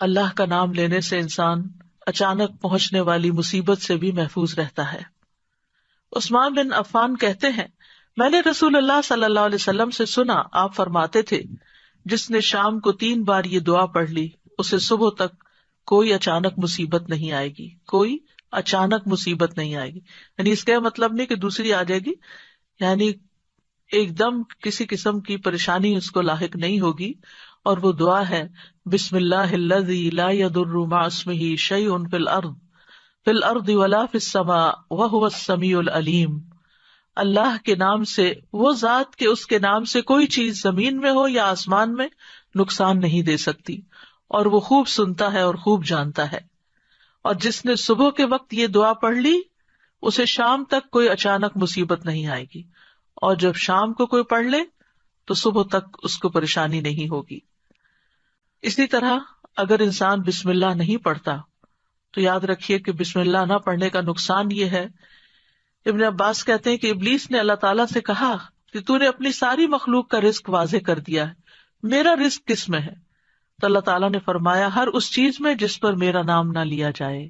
اللہ کا نام لینے سے انسان اچانک پہنچنے والی مصیبت سے بھی محفوظ رہتا ہے۔ عثمان بن عفان کہتے ہیں، میں نے رسول اللہ صلی اللہ علیہ وسلم سے سنا، آپ فرماتے تھے، جس نے شام کو 3 بار یہ دعا پڑھ لی اسے صبح تک کوئی اچانک مصیبت نہیں آئے گی، کوئی اچانک مصیبت نہیں آئے گی۔ یعنی اس کا مطلب نہیں کہ دوسری آ جائے گی، یعنی ایک دم کسی قسم کی پریشانی اس کو لاحق نہیں ہوگی۔ اور وہ دعا ہے، بسم اللہ الذی لا یضر مع اسمہ شیء فی الارض ولا فی السماء وہو السمیع العلیم۔ اللہ کے نام سے، وہ ذات کہ اس کے نام سے کوئی چیز زمین میں ہو یا آسمان میں نقصان نہیں دے سکتی، اور وہ خوب سنتا ہے اور خوب جانتا ہے۔ اور جس نے صبح کے وقت یہ دعا پڑھ لی اسے شام تک کوئی اچانک مصیبت نہیں آئے گی، اور جب شام کو کوئی پڑھ لے تو صبح تک اس کو پریشانی نہیں ہوگی۔ اسی طرح اگر انسان بسم اللہ نہیں پڑھتا تو یاد رکھیے کہ بسم اللہ نہ پڑھنے کا نقصان یہ ہے، ابن عباس کہتے ہیں کہ ابلیس نے اللہ تعالیٰ سے کہا کہ تو نے اپنی ساری مخلوق کا رزق واضح کر دیا ہے، میرا رزق کس میں ہے؟ تو اللہ تعالیٰ نے فرمایا، ہر اس چیز میں جس پر میرا نام نہ لیا جائے۔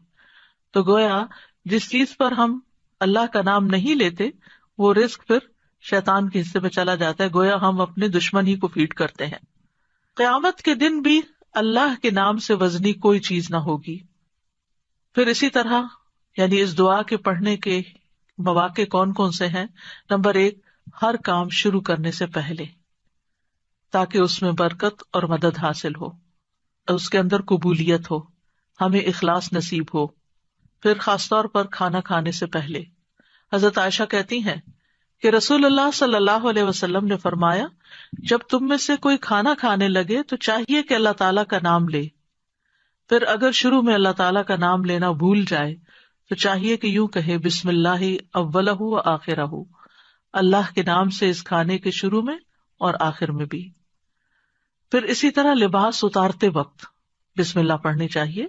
تو گویا جس چیز پر ہم اللہ کا نام نہیں لیتے وہ رزق پھر شیطان کے حصے میں چلا جاتا ہے، گویا ہم اپنے دشمن ہی کو فیڈ کرتے ہیں۔ قیامت کے دن بھی اللہ کے نام سے وزنی کوئی چیز نہ ہوگی۔ پھر اسی طرح یعنی اس دعا کے پڑھنے کے مواقع کون کون سے ہیں؟ نمبر 1، ہر کام شروع کرنے سے پہلے، تاکہ اس میں برکت اور مدد حاصل ہو، اس کے اندر قبولیت ہو، ہمیں اخلاص نصیب ہو۔ پھر خاص طور پر کھانا کھانے سے پہلے، حضرت عائشہ کہتی ہیں کہ رسول اللہ صلی اللہ علیہ وسلم نے فرمایا، جب تم میں سے کوئی کھانا کھانے لگے تو چاہیے کہ اللہ تعالیٰ کا نام لے، پھر اگر شروع میں اللہ تعالیٰ کا نام لینا بھول جائے تو چاہیے کہ یوں کہے، بسم اللہ اولہ و آخرہ، اللہ کے نام سے اس کھانے کے شروع میں اور آخر میں بھی۔ پھر اسی طرح لباس اتارتے وقت بسم اللہ پڑھنی چاہیے۔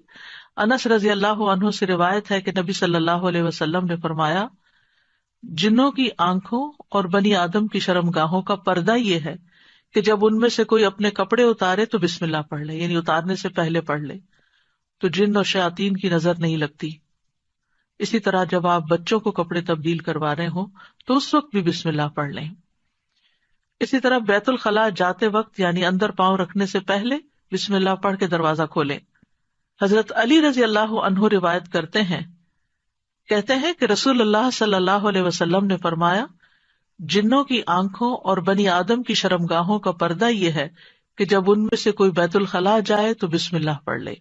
انس رضی اللہ عنہ سے روایت ہے کہ نبی صلی اللہ علیہ وسلم نے فرمایا، جنوں کی آنکھوں اور بنی آدم کی شرمگاہوں کا پردہ یہ ہے کہ جب ان میں سے کوئی اپنے کپڑے اتارے تو بسم اللہ پڑھ لے، یعنی اتارنے سے پہلے پڑھ لے، تو جن اور شیاطین کی نظر نہیں لگتی۔ اسی طرح جب آپ بچوں کو کپڑے تبدیل کروا رہے ہوں تو اس وقت بھی بسم اللہ پڑھ لیں۔ اسی طرح بیت الخلاء جاتے وقت یعنی اندر پاؤں رکھنے سے پہلے بسم اللہ پڑھ کے دروازہ کھولیں۔ حضرت علی رضی اللہ عنہ روایت کرتے ہیں، کہتے ہیں کہ رسول اللہ صلی اللہ علیہ وسلم نے فرمایا، جنوں کی آنکھوں اور بنی آدم کی شرمگاہوں کا پردہ یہ ہے کہ جب ان میں سے کوئی بیت الخلاء جائے تو بسم اللہ پڑھ لے،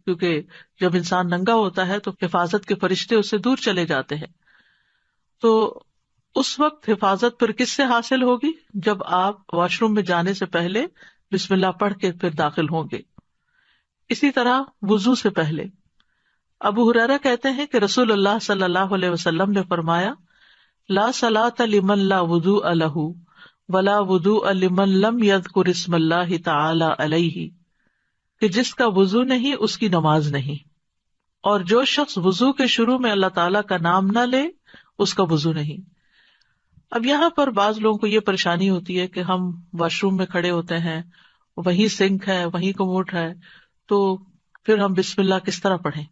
کیونکہ جب انسان ننگا ہوتا ہے تو حفاظت کے فرشتے اس سے دور چلے جاتے ہیں۔ تو اس وقت حفاظت پھر کس سے حاصل ہوگی؟ جب آپ واش روم میں جانے سے پہلے بسم اللہ پڑھ کے پھر داخل ہوں گے۔ اسی طرح وضو سے پہلے ابو ہریرہ کہتے ہیں کہ رسول اللہ صلی اللہ علیہ وسلم نے فرمایا، لا صلاۃ لمن لا وضوء لہ ولا وضوء لمن لم یذکر اسم اللہ تعالی علیہ، کہ جس کا وضو نہیں اس کی نماز نہیں، اور جو شخص وضو کے شروع میں اللہ تعالیٰ کا نام نہ لے اس کا وضو نہیں۔ اب یہاں پر بعض لوگوں کو یہ پریشانی ہوتی ہے کہ ہم واش روم میں کھڑے ہوتے ہیں، وہیں سنک ہے، وہیں کموڈ ہے، تو پھر ہم بسم اللہ کس طرح پڑھیں؟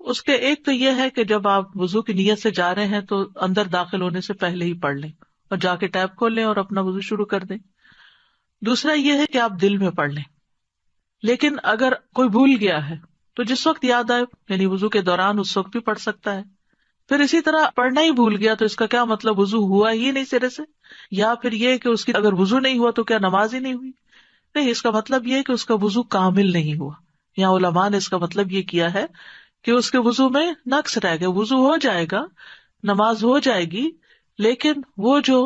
اس کے ایک تو یہ ہے کہ جب آپ وضو کی نیت سے جا رہے ہیں تو اندر داخل ہونے سے پہلے ہی پڑھ لیں اور جا کے ٹیپ کھول لیں اور اپنا وضو شروع کر دیں۔ دوسرا یہ ہے کہ آپ دل میں پڑھ لیں، لیکن اگر کوئی بھول گیا ہے تو جس وقت یاد آئے یعنی وضو کے دوران اس وقت بھی پڑھ سکتا ہے۔ پھر اسی طرح پڑھنا ہی بھول گیا تو اس کا کیا مطلب؟ وضو ہوا ہی نہیں سرے سے، یا پھر یہ کہ اس کی اگر وضو نہیں ہوا تو کیا نماز ہی نہیں ہوئی؟ نہیں، اس کا مطلب یہ کہ اس کا وضو کامل نہیں ہوا۔ یہاں علماء نے اس کا مطلب یہ کیا ہے کہ اس کے وضو میں نقص رہ گیا، وضو ہو جائے گا، نماز ہو جائے گی، لیکن وہ جو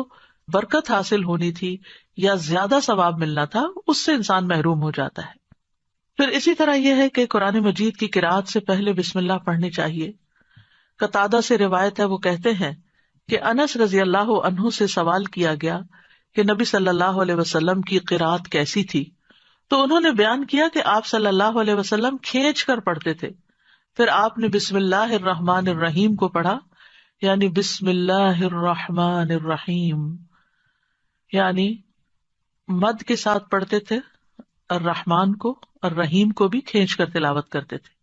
برکت حاصل ہونی تھی یا زیادہ ثواب ملنا تھا اس سے انسان محروم ہو جاتا ہے۔ پھر اسی طرح یہ ہے کہ قرآن مجید کی قرأت سے پہلے بسم اللہ پڑھنی چاہیے۔ قتادہ سے روایت ہے، وہ کہتے ہیں کہ انس رضی اللہ عنہ سے سوال کیا گیا کہ نبی صلی اللہ علیہ وسلم کی قرأت کیسی تھی، تو انہوں نے بیان کیا کہ آپ صلی اللہ علیہ وسلم کھینچ کر پڑھتے تھے، پھر آپ نے بسم اللہ الرحمن الرحیم کو پڑھا، یعنی بسم اللہ الرحمن الرحیم، یعنی مد کے ساتھ پڑھتے تھے، الرحمن کو اور رحیم کو بھی کھینچ کر تلاوت کرتے تھے.